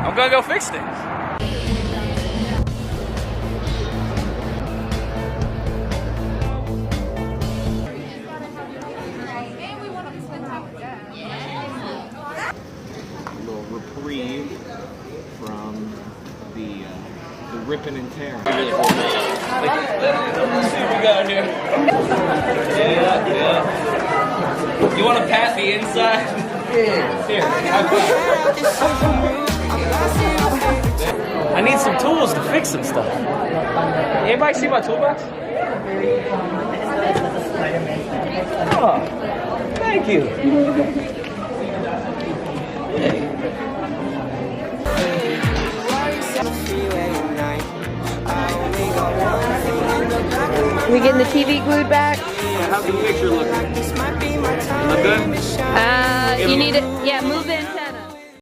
I'm gonna go fix things. A little reprieve from the ripping and tearing. Let's see what we got here. Yeah. You want to pat the inside? Yeah. Here. I need some tools to fix some stuff. Anybody see my toolbox? Oh, thank you. Hey. We getting the TV glued back? How's the picture look? Look good? You need it. Yeah, move in.